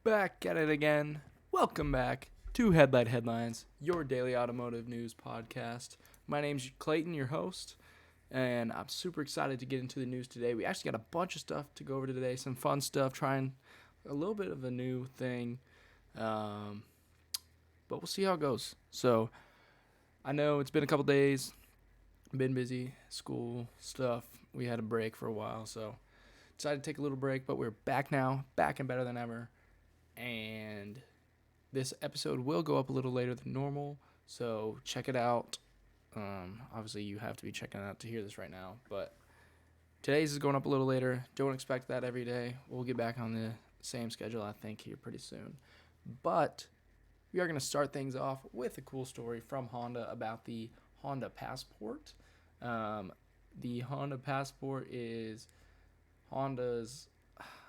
Back at it again. Welcome back to Headlight Headlines, your daily automotive news podcast. My name's Clayton, your host, and I'm super excited to get into the news today. We actually got a bunch of stuff to go over today, some fun stuff, trying a little bit of a new thing, but we'll see how it goes. So, I know it's been a couple days, been busy, school stuff. We had a break for a while, so decided to take a little break, but we're back now, back and better than ever. And this episode will go up a little later than normal, so check it out. Obviously, you have to be checking it out to hear this right now, but today's is going up a little later. Don't expect that every day. We'll get back on the same schedule, I think, here pretty soon. But we are going to start things off with a cool story from Honda about the Honda Passport. The Honda Passport is Honda's,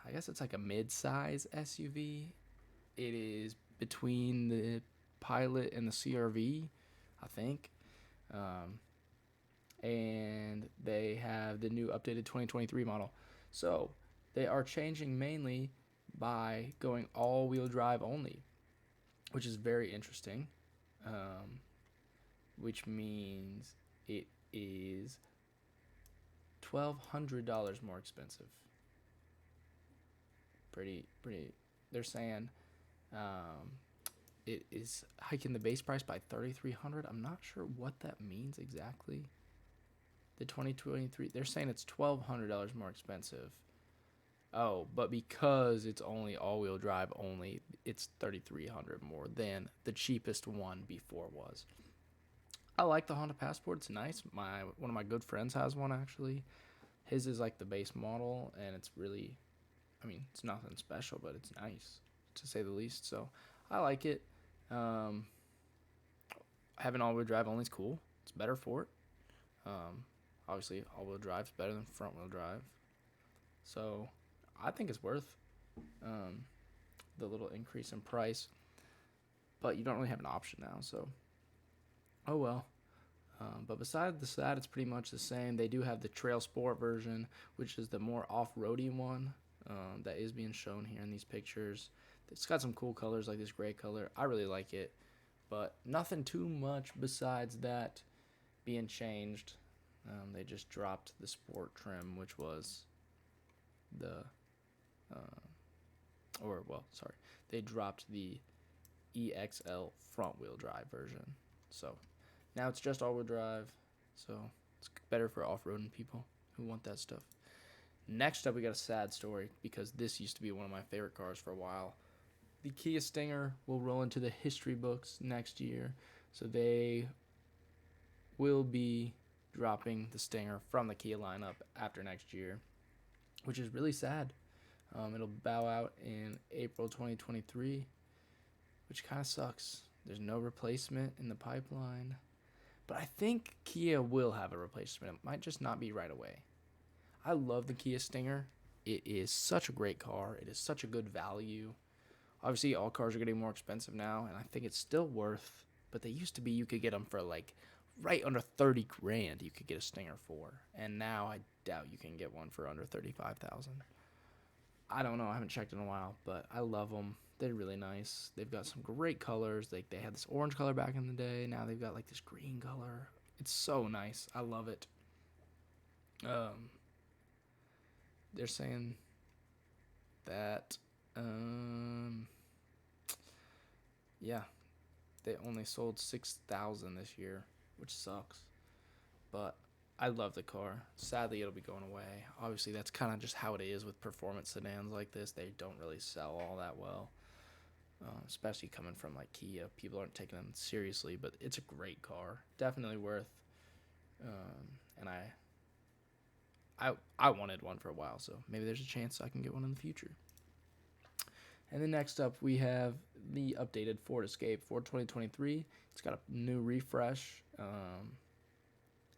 I guess it's like a mid-size SUV. It is between the Pilot and the CRV, I think. And they have the new updated 2023 model. So they are changing mainly by going all-wheel drive only, which is very interesting, which means it is $1,200 more expensive. Pretty. They're saying it is hiking the base price by $3,300. I'm not sure what that means exactly. The 2023, they're saying it's $1,200 more expensive. Oh, but because it's only all-wheel drive only, it's $3,300 more than the cheapest one before was. I like the Honda Passport. It's nice. One of my good friends has one actually. His is like the base model, and it's really, it's nothing special, but it's nice to say the least. So I like it. Having all-wheel drive only is cool. It's better for it. Obviously, all-wheel drive is better than front-wheel drive. So I think it's worth the little increase in price. But you don't really have an option now, so oh well. But besides that, it's pretty much the same. They do have the Trail Sport version, which is the more off-roady one that is being shown here in these pictures. It's got some cool colors like this gray color. I really like it, but nothing too much besides that being changed. They just dropped the Sport trim, which was they dropped the EXL front-wheel drive version. So now it's just all-wheel drive, so it's better for off-roading people who want that stuff. Next up, we got a sad story because this used to be one of my favorite cars for a while. The Kia Stinger will roll into the history books next year, so they will be dropping the Stinger from the Kia lineup after next year, which is really sad. It'll bow out in April 2023, which kind of sucks. There's no replacement in the pipeline. But I think Kia will have a replacement. It might just not be right away. I love the Kia Stinger. It is such a great car. It is such a good value. Obviously, all cars are getting more expensive now, and I think it's still worth. But they used to be you could get them for like right under $30,000. You could get a Stinger for, and now I doubt you can get one for under $35,000. I don't know. I haven't checked in a while, but I love them. They're really nice. They've got some great colors. They had this orange color back in the day. Now they've got like this green color. It's so nice. I love it. They're saying that, they only sold 6,000 this year, which sucks. But I love the car. Sadly, it'll be going away. Obviously, that's kind of just how it is with performance sedans like this. They don't really sell all that well, especially coming from like Kia. People aren't taking them seriously, but it's a great car. Definitely worth. And I wanted one for a while, so maybe there's a chance I can get one in the future. And then next up, we have the updated Ford Escape for 2023. It's got a new refresh, and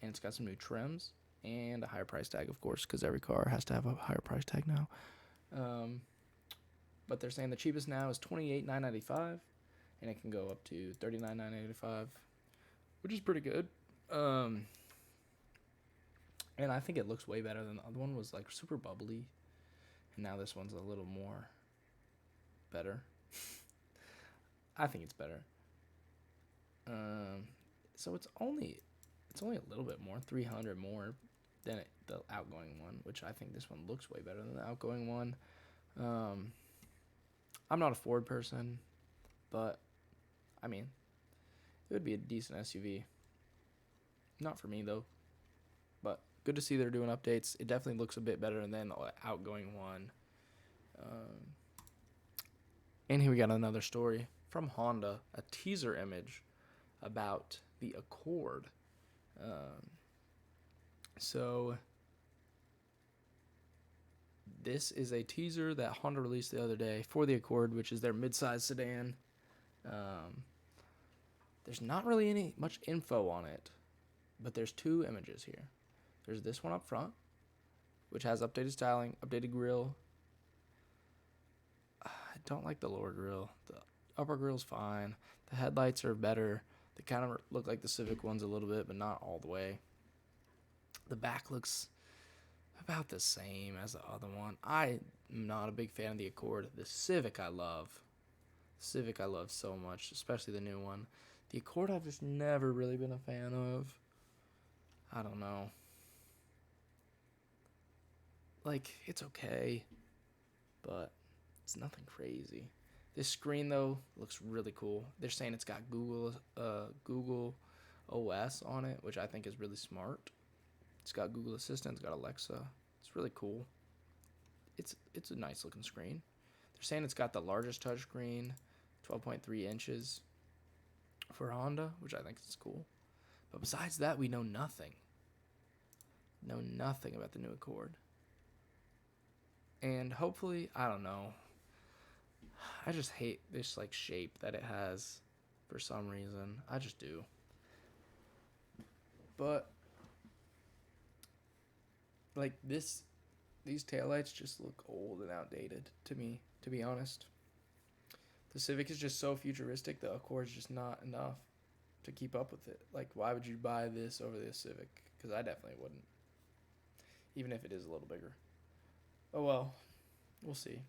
it's got some new trims and a higher price tag, of course, because every car has to have a higher price tag now. But they're saying the cheapest now is $28,995, and it can go up to $39,985, which is pretty good. And I think it looks way better than the other one. Was like super bubbly, and now this one's a little more better. I think it's better. So it's only a little bit more, 300 more than the outgoing one, which I think this one looks way better than the outgoing one. I'm not a Ford person, but I mean, it would be a decent SUV. Not for me though, but good to see they're doing updates. It definitely looks a bit better than the outgoing one. And here we got another story from Honda, a teaser image about the Accord. So this is a teaser that Honda released the other day for the Accord, which is their midsize sedan. There's not really much info on it, but there's two images here. There's this one up front, which has updated styling, updated grille. I don't like the lower grille. The upper grille's fine. The headlights are better. They kind of look like the Civic ones a little bit, but not all the way. The back looks about the same as the other one. I'm not a big fan of the Accord. The Civic I love. Civic I love so much, especially the new one. The Accord I've just never really been a fan of. I don't know. Like, it's okay, but it's nothing crazy. This screen, though, looks really cool. They're saying it's got Google OS on it, which I think is really smart. It's got Google Assistant. It's got Alexa. It's really cool. It's a nice looking screen. They're saying it's got the largest touchscreen, 12.3 inches for Honda, which I think is cool. But besides that, we know nothing. Know nothing about the new Accord. And hopefully, I don't know. I just hate this like shape that it has for some reason. I just do. But like these taillights just look old and outdated to me, to be honest. The Civic is just so futuristic. The Accord is just not enough to keep up with it. Like, why would you buy this over the Civic? Because I definitely wouldn't. Even if it is a little bigger. Oh well, we'll see.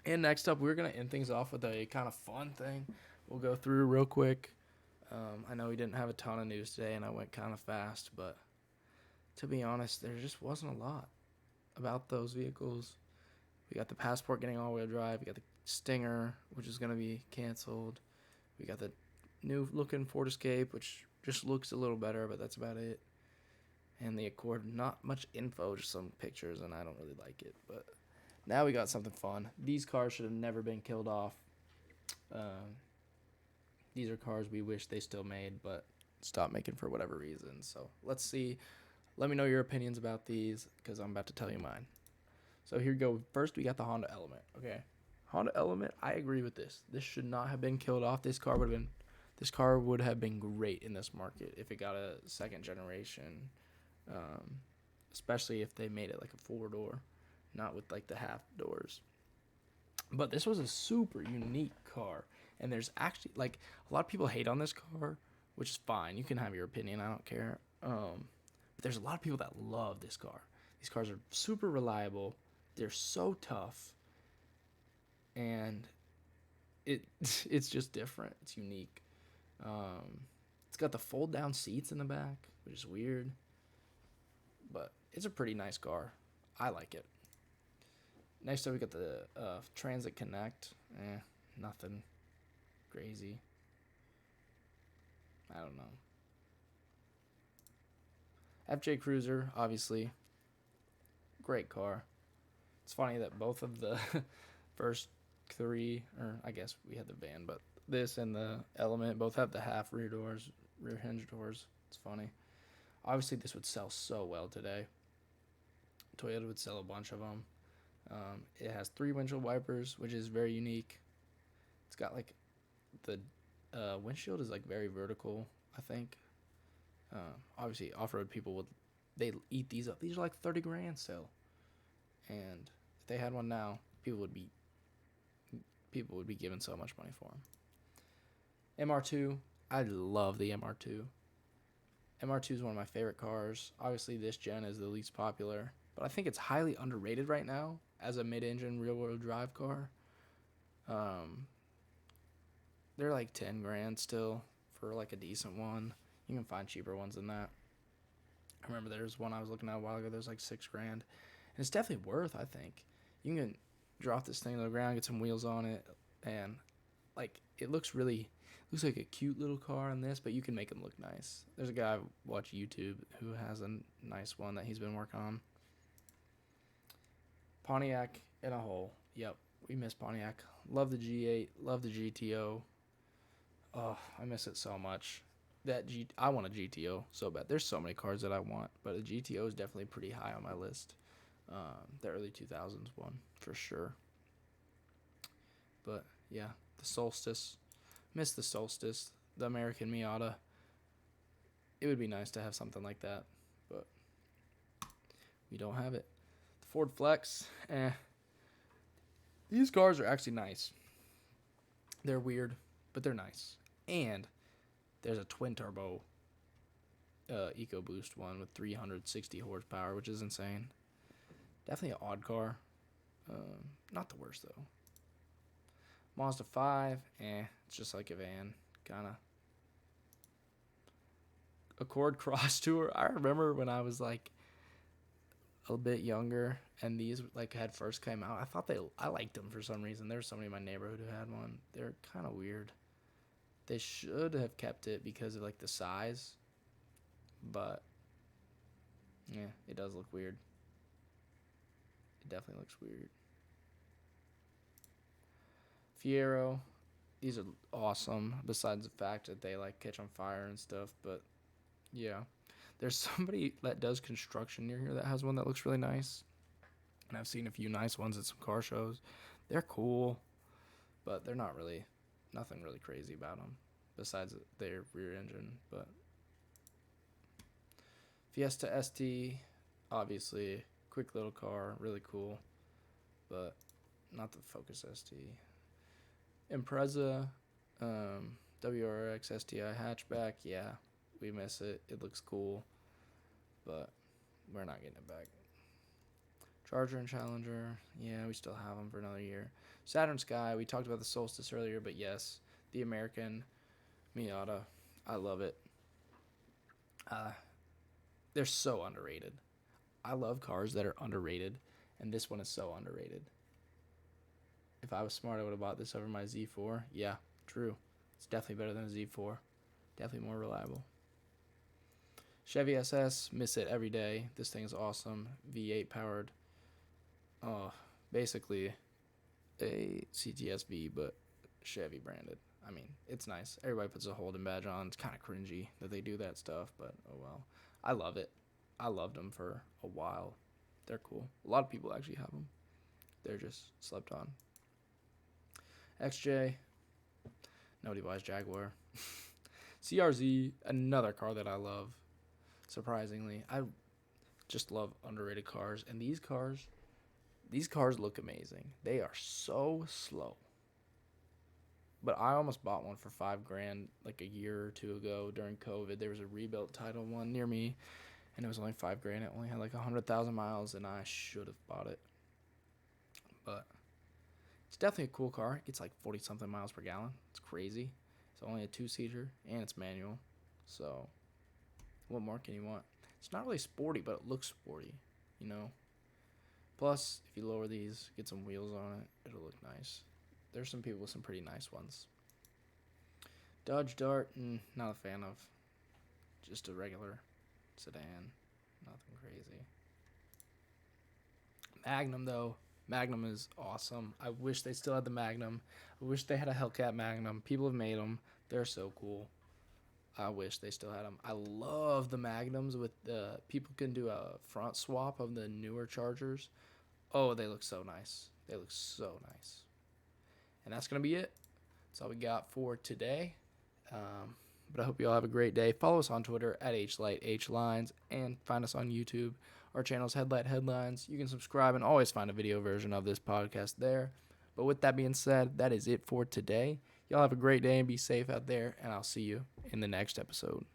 And next up, we're going to end things off with a kind of fun thing we'll go through real quick. I know we didn't have a ton of news today, and I went kind of fast, but to be honest, there just wasn't a lot about those vehicles. We got the Passport getting all-wheel drive. We got the Stinger, which is going to be canceled. We got the new-looking Ford Escape, which just looks a little better, but that's about it. And the Accord, not much info, just some pictures, and I don't really like it. But now we got something fun. These cars should have never been killed off. These are cars we wish they still made, but stopped making for whatever reason. So let's see. Let me know your opinions about these, because I'm about to tell you mine. So here we go. First, we got the Honda Element. Okay, Honda Element. I agree with this. This should not have been killed off. This car would have been great in this market if it got a second generation. Especially if they made it like a 4-door, not with like the half doors. But this was a super unique car, and there's actually like a lot of people hate on this car, which is fine. You can have your opinion. I don't care. But there's a lot of people that love this car. These cars are super reliable. They're so tough, and it's just different. It's unique. It's got the fold down seats in the back, which is weird. But it's a pretty nice car. I like it. Next up, we got the Transit Connect. Nothing crazy. I don't know. FJ Cruiser, obviously. Great car. It's funny that both of the first three, or I guess we had the van, but this and the Element both have the half rear doors, rear hinge doors. It's funny. Obviously, this would sell so well today. Toyota would sell a bunch of them. It has 3 windshield wipers, which is very unique. It's got like the windshield is like very vertical, I think. Obviously, off-road people they eat these up. These are like 30 grand still. And if they had one now, people would be giving so much money for them. MR2, I love the MR2. MR2 is one of my favorite cars. Obviously, this gen is the least popular, but I think it's highly underrated right now as a mid-engine rear-wheel drive car. Um, they're like 10 grand still for like a decent one. You can find cheaper ones than that. I remember there's one I was looking at a while ago. There's like 6 grand, and it's definitely worth. I think you can drop this thing to the ground, get some wheels on it, and like it looks like a cute little car in this, but you can make them look nice. There's a guy I watch YouTube who has a nice one that he's been working on. Pontiac in a hole. Yep, we miss Pontiac. Love the G8. Love the GTO. Oh, I miss it so much. I want a GTO so bad. There's so many cars that I want, but a GTO is definitely pretty high on my list. The early 2000s one for sure. But yeah, the Solstice. Miss the Solstice. The American Miata. It would be nice to have something like that, but we don't have it. The Ford Flex. These cars are actually nice. They're weird, but they're nice. And there's a twin turbo EcoBoost one with 360 horsepower, which is insane. Definitely an odd car. Not the worst though. Mazda 5, it's just like a van, kind of. Accord Cross Tour. I remember when I was like a bit younger and these like had first came out. I liked them for some reason. There were somebody in my neighborhood who had one. They're kind of weird. They should have kept it because of like the size, but yeah, it does look weird. It definitely looks weird. Fiero, these are awesome. Besides the fact that they like catch on fire and stuff, but yeah, there's somebody that does construction near here that has one that looks really nice, and I've seen a few nice ones at some car shows. They're cool, but they're not really nothing really crazy about them besides their rear engine. But Fiesta ST, obviously, quick little car, really cool, but not the Focus ST. Impreza, WRX STI hatchback, yeah, we miss it. It looks cool, but we're not getting it back. Charger and Challenger, yeah, we still have them for another year. Saturn Sky, we talked about the Solstice earlier, but yes, the American Miata, I love it. They're so underrated. I love cars that are underrated, and this one is so underrated. If I was smart, I would have bought this over my Z4. Yeah, true. It's definitely better than a Z4. Definitely more reliable. Chevy SS, miss it every day. This thing is awesome. V8 powered. Oh, basically a CTSV, but Chevy branded. I mean, it's nice. Everybody puts a Holden badge on. It's kind of cringy that they do that stuff, but oh well. I love it. I loved them for a while. They're cool. A lot of people actually have them. They're just slept on. XJ. Nobody buys Jaguar. CRZ, another car that I love. Surprisingly, I just love underrated cars, and these cars look amazing. They are so slow. But I almost bought one for $5,000 like a year or two ago during COVID. There was a rebuilt title one near me, and it was only $5,000. It only had like 100,000 miles, and I should have bought it. But it's definitely a cool car. It gets like 40 something miles per gallon. It's crazy. It's only a 2-seater, and it's manual. So what more can you want? It's not really sporty, but it looks sporty, you know. Plus, if you lower these, get some wheels on it, it'll look nice. There's some people with some pretty nice ones. Dodge Dart, not a fan of. Just a regular sedan. Nothing crazy. Magnum, though. Magnum is awesome. I wish they still had the Magnum. I wish they had a Hellcat Magnum. People have made them. They're so cool. I wish they still had them. I love the Magnums with the people can do a front swap of the newer Chargers. Oh, they look so nice. They look so nice. And that's going to be it. That's all we got for today. But I hope you all have a great day. Follow us on Twitter at HLightHlines and find us on YouTube. Our channel is Headlight Headlines. You can subscribe and always find a video version of this podcast there. But with that being said, that is it for today. Y'all have a great day and be safe out there, and I'll see you in the next episode.